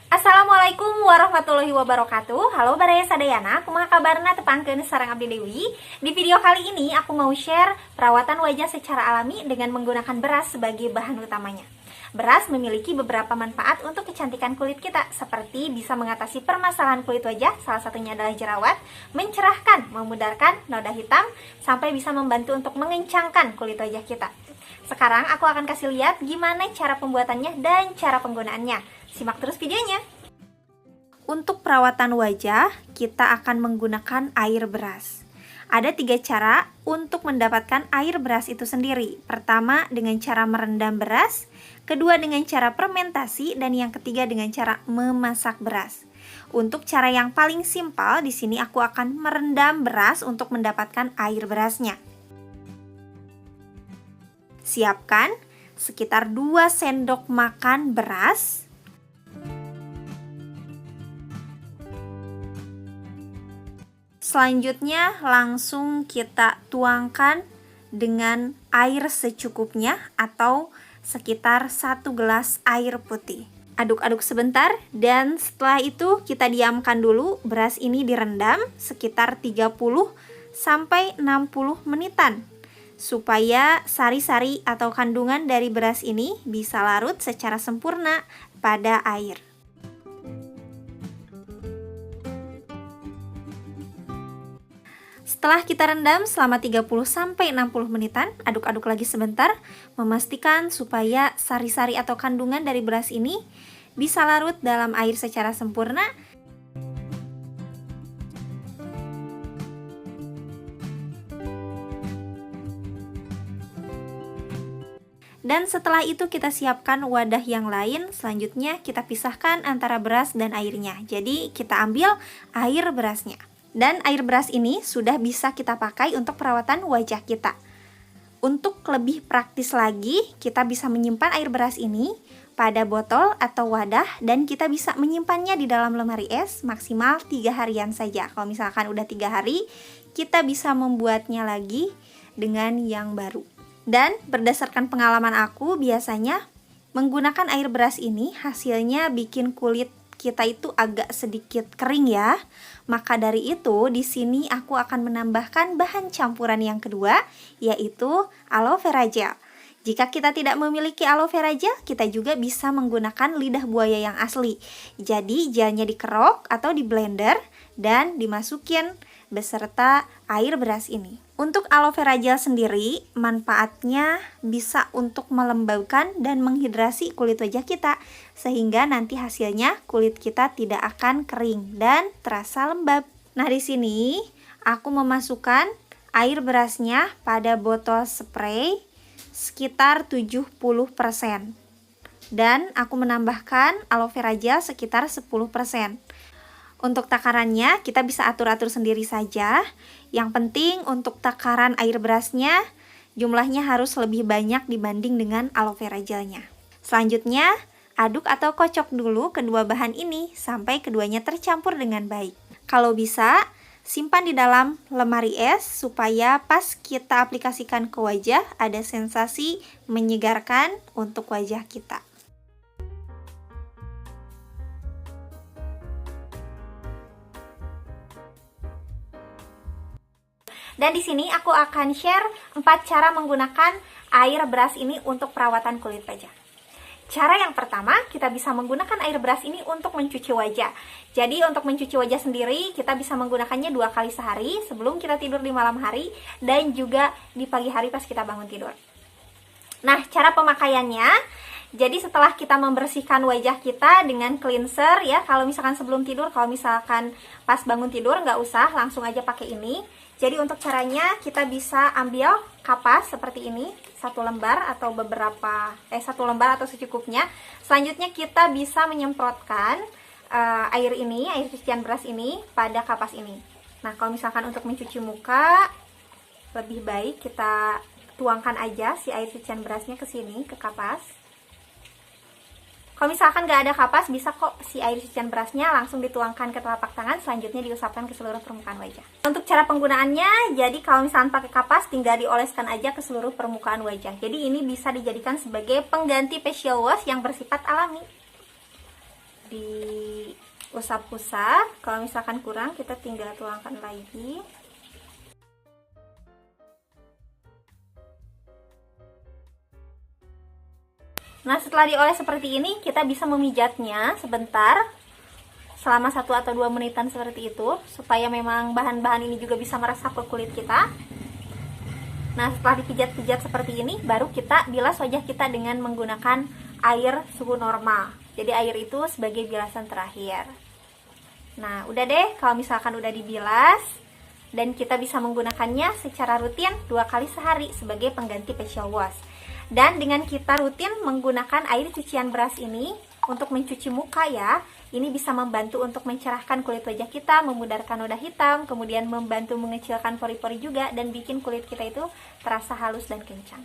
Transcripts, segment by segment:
Assalamualaikum warahmatullahi wabarakatuh. Halo Baraya Sadayana, kumaha kabarna tepangkeun sareng Abdi Dewi. Di video kali ini aku mau share perawatan wajah secara alami dengan menggunakan beras sebagai bahan utamanya. Beras memiliki beberapa manfaat untuk kecantikan kulit kita, seperti bisa mengatasi permasalahan kulit wajah, salah satunya adalah jerawat, mencerahkan, memudarkan noda hitam, sampai bisa membantu untuk mengencangkan kulit wajah kita. Sekarang aku akan kasih lihat gimana cara pembuatannya dan cara penggunaannya. Simak terus videonya. Untuk perawatan wajah, kita akan menggunakan air beras. Ada 3 cara untuk mendapatkan air beras itu sendiri. Pertama, dengan cara merendam beras. Kedua, dengan cara fermentasi. Dan yang ketiga, dengan cara memasak beras. Untuk cara yang paling simpel, di sini aku akan merendam beras untuk mendapatkan air berasnya. Siapkan sekitar 2 sendok makan beras. Selanjutnya langsung kita tuangkan dengan air secukupnya atau sekitar 1 gelas air putih. Aduk-aduk sebentar dan setelah itu kita diamkan dulu. Beras ini direndam sekitar 30 sampai 60 menitan supaya sari-sari atau kandungan dari beras ini bisa larut secara sempurna pada air. Setelah kita rendam selama 30 sampai 60 menitan, aduk-aduk lagi sebentar, memastikan supaya sari-sari atau kandungan dari beras ini bisa larut dalam air secara sempurna. Dan setelah itu kita siapkan wadah yang lain. Selanjutnya kita pisahkan antara beras dan airnya. Jadi kita ambil air berasnya. Dan air beras ini sudah bisa kita pakai untuk perawatan wajah kita. Untuk lebih praktis lagi, kita bisa menyimpan air beras ini pada botol atau wadah dan kita bisa menyimpannya di dalam lemari es maksimal 3 harian saja. Kalau misalkan udah 3 hari, kita bisa membuatnya lagi dengan yang baru. Dan berdasarkan pengalaman aku, biasanya menggunakan air beras ini hasilnya bikin kulit kita itu agak sedikit kering ya. Maka dari itu di sini aku akan menambahkan bahan campuran yang kedua, yaitu aloe vera gel. Jika kita tidak memiliki aloe vera gel, kita juga bisa menggunakan lidah buaya yang asli. Jadi gelnya dikerok atau di blender dan dimasukin beserta air beras ini. Untuk aloe vera gel sendiri, manfaatnya bisa untuk melembabkan dan menghidrasi kulit wajah kita, sehingga nanti hasilnya kulit kita tidak akan kering dan terasa lembab. Nah, di sini aku memasukkan air berasnya pada botol spray sekitar 70%. Dan aku menambahkan aloe vera gel sekitar 10%. Untuk takarannya kita bisa atur-atur sendiri saja. Yang penting untuk takaran air berasnya jumlahnya harus lebih banyak dibanding dengan aloe vera gelnya. Selanjutnya aduk atau kocok dulu kedua bahan ini sampai keduanya tercampur dengan baik. Kalau bisa simpan di dalam lemari es supaya pas kita aplikasikan ke wajah ada sensasi menyegarkan untuk wajah kita. Dan di sini aku akan share 4 cara menggunakan air beras ini untuk perawatan kulit wajah. Cara yang pertama, kita bisa menggunakan air beras ini untuk mencuci wajah. Jadi untuk mencuci wajah sendiri, kita bisa menggunakannya 2 kali sehari sebelum kita tidur di malam hari dan juga di pagi hari pas kita bangun tidur. Nah, cara pemakaiannya, jadi setelah kita membersihkan wajah kita dengan cleanser ya, kalau misalkan sebelum tidur, kalau misalkan pas bangun tidur nggak usah, langsung aja pakai ini. Jadi untuk caranya kita bisa ambil kapas seperti ini, 1 lembar atau satu lembar atau secukupnya. Selanjutnya kita bisa menyemprotkan air cucian beras ini pada kapas ini. Nah, kalau misalkan untuk mencuci muka, lebih baik kita tuangkan aja si air cucian berasnya ke sini, ke kapas. Kalau misalkan nggak ada kapas, bisa kok si air cucian berasnya langsung dituangkan ke telapak tangan, selanjutnya diusapkan ke seluruh permukaan wajah. Untuk cara penggunaannya, jadi kalau misalkan pakai kapas, tinggal dioleskan aja ke seluruh permukaan wajah. Jadi ini bisa dijadikan sebagai pengganti facial wash yang bersifat alami. diusap-usap. Kalau misalkan kurang, kita tinggal tuangkan lagi. Nah, setelah dioles seperti ini, kita bisa memijatnya sebentar, selama 1 atau 2 menitan seperti itu, supaya memang bahan-bahan ini juga bisa meresap ke kulit kita. Nah, setelah dipijat-pijat seperti ini, baru kita bilas wajah kita dengan menggunakan air suhu normal. Jadi air itu sebagai bilasan terakhir. Nah, udah deh, kalau misalkan udah dibilas, dan kita bisa menggunakannya secara rutin 2 kali sehari sebagai pengganti facial wash. Dan dengan kita rutin menggunakan air cucian beras ini untuk mencuci muka ya, ini bisa membantu untuk mencerahkan kulit wajah kita, memudarkan noda hitam, kemudian membantu mengecilkan pori-pori juga, dan bikin kulit kita itu terasa halus dan kencang.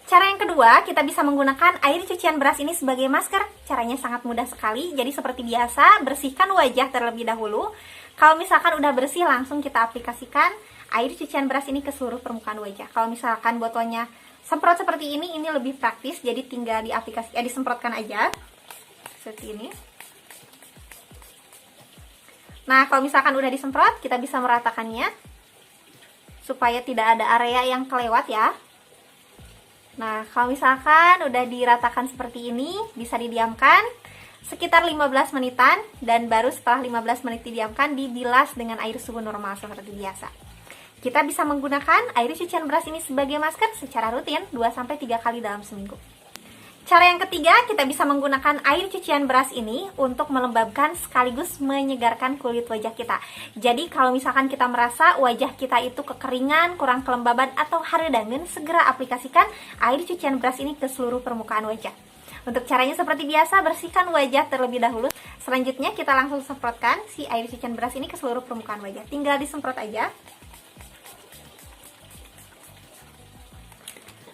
Cara yang kedua, kita bisa menggunakan air cucian beras ini sebagai masker. Caranya sangat mudah sekali, jadi seperti biasa, bersihkan wajah terlebih dahulu. Kalau misalkan udah bersih, langsung kita aplikasikan air cucian beras ini ke seluruh permukaan wajah. Kalau misalkan botolnya semprot seperti ini lebih praktis, jadi tinggal disemprotkan aja seperti ini. Nah, kalau misalkan udah disemprot, kita bisa meratakannya supaya tidak ada area yang kelewat ya. Nah, kalau misalkan udah diratakan seperti ini, bisa didiamkan sekitar 15 menitan, dan baru setelah 15 menit didiamkan, dibilas dengan air suhu normal seperti biasa. Kita bisa menggunakan air cucian beras ini sebagai masker secara rutin 2-3 kali dalam seminggu. Cara yang ketiga, kita bisa menggunakan air cucian beras ini untuk melembabkan sekaligus menyegarkan kulit wajah kita. Jadi kalau misalkan kita merasa wajah kita itu kekeringan, kurang kelembaban, atau haradangan, segera aplikasikan air cucian beras ini ke seluruh permukaan wajah. Untuk caranya seperti biasa, bersihkan wajah terlebih dahulu. Selanjutnya kita langsung semprotkan si air cucian beras ini ke seluruh permukaan wajah. Tinggal disemprot aja.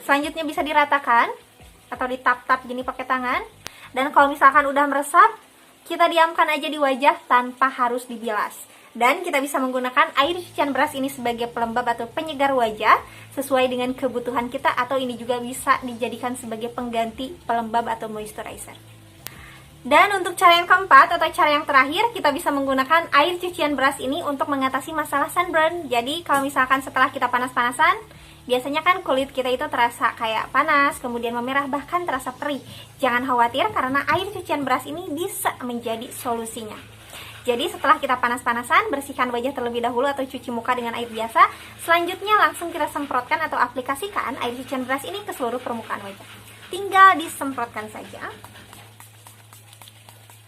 Selanjutnya bisa diratakan atau ditap-tap gini pakai tangan. Dan kalau misalkan udah meresap, kita diamkan aja di wajah tanpa harus dibilas. Dan kita bisa menggunakan air cucian beras ini sebagai pelembab atau penyegar wajah sesuai dengan kebutuhan kita, atau ini juga bisa dijadikan sebagai pengganti pelembab atau moisturizer. Dan untuk cara yang keempat atau cara yang terakhir, kita bisa menggunakan air cucian beras ini untuk mengatasi masalah sunburn. Jadi kalau misalkan setelah kita panas-panasan, biasanya kan kulit kita itu terasa kayak panas, kemudian memerah, bahkan terasa perih. Jangan khawatir, karena air cucian beras ini bisa menjadi solusinya. Jadi setelah kita panas-panasan, bersihkan wajah terlebih dahulu atau cuci muka dengan air biasa. Selanjutnya langsung kita semprotkan atau aplikasikan air cucian beras ini ke seluruh permukaan wajah. Tinggal disemprotkan saja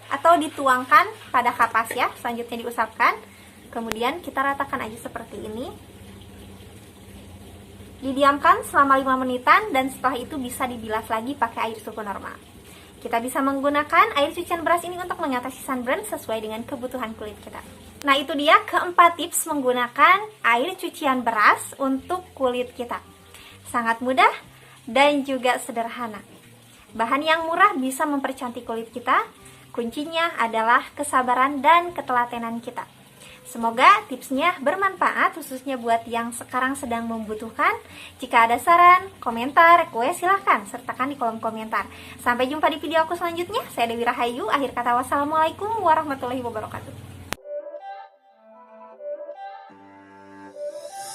atau dituangkan pada kapas ya. Selanjutnya diusapkan, kemudian kita ratakan aja seperti ini. Didiamkan selama 5 menitan, dan setelah itu bisa dibilas lagi pakai air suhu normal. Kita bisa menggunakan air cucian beras ini untuk mengatasi sunburn sesuai dengan kebutuhan kulit kita. Nah, itu dia keempat tips menggunakan air cucian beras untuk kulit kita. Sangat mudah dan juga sederhana. Bahan yang murah bisa mempercantik kulit kita. Kuncinya adalah kesabaran dan ketelatenan kita. Semoga tipsnya bermanfaat, khususnya buat yang sekarang sedang membutuhkan. Jika ada saran, komentar, request, silahkan sertakan di kolom komentar. Sampai jumpa di video aku selanjutnya. Saya Dewi Rahayu. Akhir kata, wassalamualaikum warahmatullahi wabarakatuh.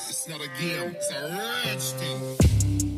It's not a game, it's a rich thing.